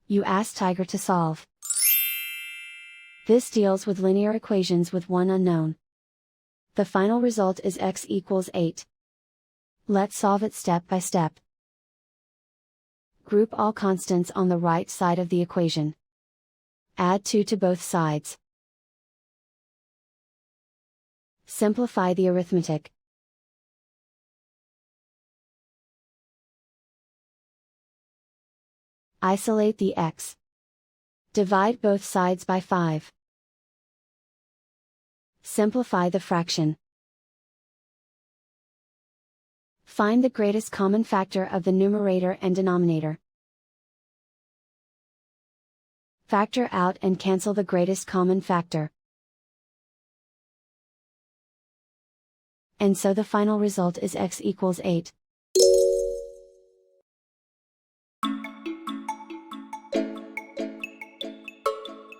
You ask Tiger to solve. This deals with linear equations with one unknown. The final result is x equals 8. Let's solve it step by step. Group all constants on the right side of the equation. Add 2 to both sides. Simplify the arithmetic. Isolate the x. Divide both sides by 5. Simplify the fraction. Find the greatest common factor of the numerator and denominator. Factor out and cancel the greatest common factor. And so the final result is x equals 8.